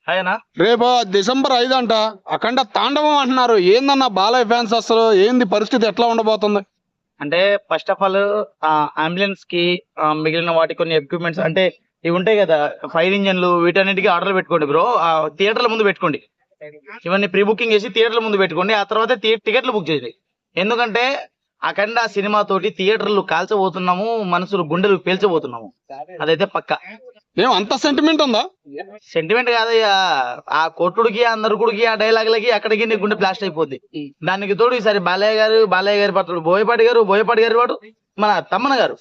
ఆయనా రేపు డిసెంబర్ 5 అంట అఖండ తాండవం అంటున్నారు. ఏందన్నా బాలయ్య ఫ్యాన్స్ అసలు ఏంది పరిస్థితి ఎట్లా ఉండబోతుంది? అంటే ఫస్ట్ ఆఫ్ ఆల్ అంబులెన్స్ కి మిగిలిన వాటి కొన్ని ఎక్విప్మెంట్స్ అంటే ఇవి ఉంటాయి కదా, ఫైర్ ఇంజన్లు, వీటన్నిటికీ ఆర్డర్ పెట్టుకోండి బ్రో. థియేటర్ల ముందు పెట్టుకోండి, ఇవన్నీ ప్రీ బుకింగ్ చేసి థియేటర్ల ముందు పెట్టుకోండి. ఆ తర్వాత టికెట్లు బుక్ చేయండి. ఎందుకంటే అఖండ సినిమా తోటి థియేటర్లు కాల్చబోతున్నాము, మనసులు గుండెలు పేల్చబోతున్నాము. అదైతే పక్క. ఏం అంత సెంటిమెంట్ ఉందా? సెంటిమెంట్ కాదయ్యా, ఆ కొట్టుడికి ఆ నరుకుడికి ఆ డైలాగులకి అక్కడికి నీ గుండె బ్లాస్ట్ అయిపోద్ది. దానికి తోడు ఈసారి బాలయ్య గారి పాత్రలు బోయపాటి గారి వాడు మన తమ్మన్న గారు.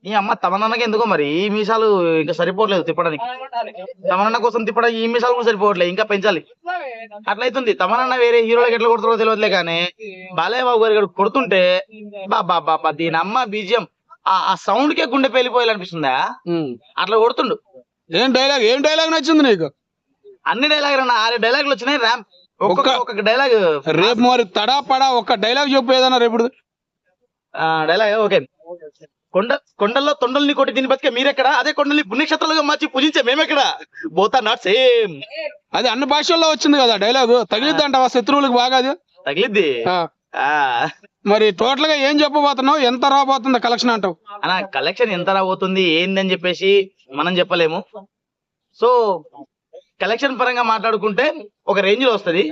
ఈ అమ్మ తమనన్నకి ఎందుకో మరి ఈ మీసాలు ఇంకా సరిపోవట్లేదు తిప్పడానికి. తమనన్న కోసం తిప్పడం ఈ మీసాలు కూడా సరిపోవట్లేదు, ఇంకా పెంచాలి. అట్లయితుంది. తమనన్న వేరే హీరోలకి ఎట్లా కొడుతారో తెలియదులే కానీ బాలయ్య బాబు గారు కొడుతుంటే బాబా దీని అమ్మ బీజియం ఆ సౌండ్ కే గుండె పేలిపోయాలనిపిస్తుందా అట్లా కొడుతుండు. ఏం డైలాగ్ నచ్చింది నీకు? అన్ని డైలాగులు 6 డైలాగులు వచ్చినాయి. ర్యామ్ ఒక్కొక్క డైలాగ్. రేపు మరి తడా పడా ఒక్క డైలాగ్ చెప్పు ఏదన్నా రేపు. Dialogue okay. కొండల్లో తొండల్ని కొట్టి దీని బతికే మీరెక్కడ, అదే కొండల్ని పుణ్యక్షేత్రాలుగా మార్చి పూజించే మేమెక్కడ, బోత్ ఆర్ నాట్ సేమ్. అది అన్ని భాషల్లో వచ్చింది కదా డైలాగ్. తగిలిద్ది అంటావా శత్రువులకు బాగా? అది తగిలిద్ది. మరి టోటల్ గా ఏం చెప్పబోతున్నావు? ఎంత రాబోతుంది కలెక్షన్ అంటావు? అన్న కలెక్షన్ ఎంత రాబోతుంది ఏందని చెప్పేసి మనం చెప్పలేము. సో కలెక్షన్ పరంగా మాట్లాడుకుంటే ఒక రేంజ్ లో వస్తుంది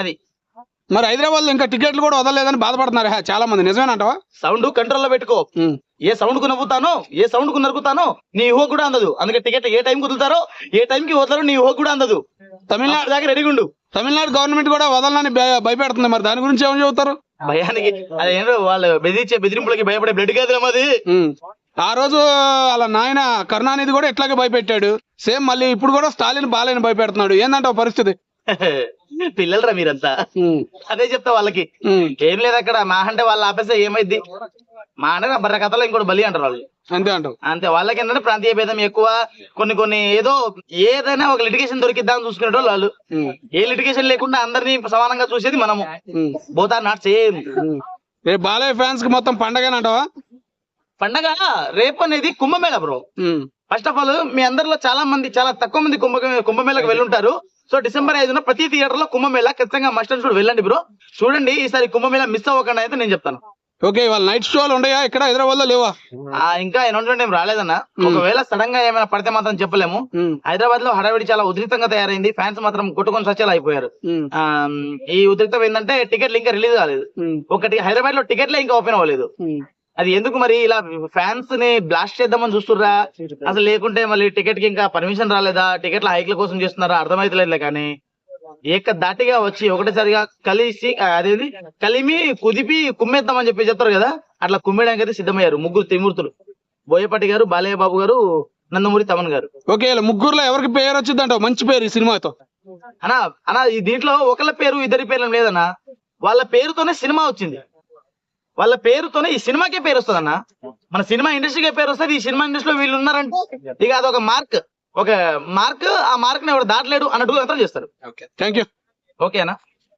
అది. మరి హైదరాబాద్ లో ఇంకా టికెట్లు కూడా వదలలేదని బాధపడుతున్నారు చాలా మంది, నిజమేనంటావా? సౌండ్ కంట్రోల్ లో పెట్టుకో. ఏ సౌండ్ కు నవ్వుతానో, ఏ సౌండ్ కు నరుకుతానో నీ ఊహ కూడా అందదు. అందుకే టికెట్ ఏ టైం కుదులుతారో, ఏ టైం కి వదలరో నీ ఊహ కూడా అందదు. తమిళనాడు దాకా రెడీగా ఉండు. తమిళనాడు గవర్నమెంట్ కూడా వదలని భయపెడుతుంది. మరి దాని గురించి ఏమని చెబుతారు? భయానికి అదేంటో వాళ్ళు బెదిరింపులకి భయపడే బ్లడ్ కాదు అది. ఆ రోజు అలా నాయన కరుణానిధి కూడా ఇట్లాగే భయపెట్టాడు. సేమ్ మళ్ళీ ఇప్పుడు కూడా స్టాలిన్ బాలయ్యని భయపెడుతున్నాడు. ఏందంటావు పరిస్థితి? పిల్లలరా మీరంతా. అదే చెప్తా వాళ్ళకి. ఏం లేదు అక్కడ మా అంటే వాళ్ళు ఆపేస్తే ఏమైద్ది. మా అంటే బర్ర కథలో ఇంకోటి బలి అంటారు వాళ్ళు. అంతే అంటావు? అంతే. వాళ్ళకి ఏంటంటే ప్రాంతీయ భేదం ఎక్కువ. కొన్ని ఏదో ఏదైనా ఒక లిటిగేషన్ దొరికిద్దామని చూసుకునేటోళ్ళు వాళ్ళు. ఏ లిటిగేషన్ లేకుండా అందరినీ సమానంగా చూసేది మనము. Both are not same. Balayya fans కి మొత్తం పండగనంటావా? పండగ రేపు అనేది Kumbh Mela bro. First of all మీ అందరిలో చాలా తక్కువ మంది కుంభమేళకు వెళ్ళుంటారు. సో డిసెంబర్ 5న ప్రతి థియేటర్ లో కుంభమేళ ఖచ్చితంగా మస్ట్ అండ్ షుడ్ వెళ్ళండి బ్రో. చూడండి, ఈసారి కుంభమేళ మిస్ అవ్వకుండా అయితే నేను చెప్తాను. ఓకే, వాళ్ళ నైట్ షోలు ఉన్నాయా ఇక్కడ హైదరాబాద్ లో? లేవా? ఇంకా అనౌన్స్మెంట్ ఏం రాలేదన్న. ఒకవేళ సడన్ గా ఏమైనా పడితే మాత్రం చెప్పలేము. హైదరాబాద్ లో హడావిడి చాలా ఉధృతంగా తయారైంది. ఫ్యాన్స్ మాత్రం కొట్టుకొని సచ్చేలా అయిపోయారు. ఈ ఉధృతం ఏంటంటే టికెట్లు ఇంకా రిలీజ్ కాలేదు. ఒకటి హైదరాబాద్ లో టికెట్లే ఇంకా ఓపెన్ అవ్వలేదు. అది ఎందుకు మరి ఇలా ఫ్యాన్స్ ని బ్లాస్ట్ చేద్దామని చూస్తుర్రా అసలు, లేకుంటే మళ్ళీ టికెట్ కి ఇంకా పర్మిషన్ రాలేదా, టికెట్ల హైక్ల కోసం చేస్తున్నారా అర్థమైతలేదులే. కానీ దాటిగా వచ్చి ఒకటేసారిగా అదేది కలిమి కుదిపి కుమ్మేద్దామని చెప్పి చెప్తారు కదా, అట్లా కుమ్మేయడానికి అయితే సిద్ధమయ్యారు ముగ్గురు త్రిమూర్తులు. బోయపాటి గారు, బాలయ్య బాబు గారు, నందమూరి తమన్ గారు. ఓకే, ముగ్గురులో ఎవరికి పేరు వచ్చిందంట? మంచి పేరు ఈ సినిమాతో అన్నా దీంట్లో ఒకళ్ళ పేరు ఇద్దరి పేర్లు లేదన్నా. వాళ్ళ పేరుతోనే సినిమా వచ్చింది. వాళ్ళ పేరుతోనే ఈ సినిమాకే పేరు వస్తుంది అన్న. మన సినిమా ఇండస్ట్రీకే పేరు వస్తుంది. ఈ సినిమా ఇండస్ట్రీలో వీళ్ళు ఉన్నారంటే ఇక అదొక మార్క్. ఆ మార్క్ ని ఎవరు దాటలేడు అన్నట్టుగా చేస్తారు. Thank you. ఓకేనా?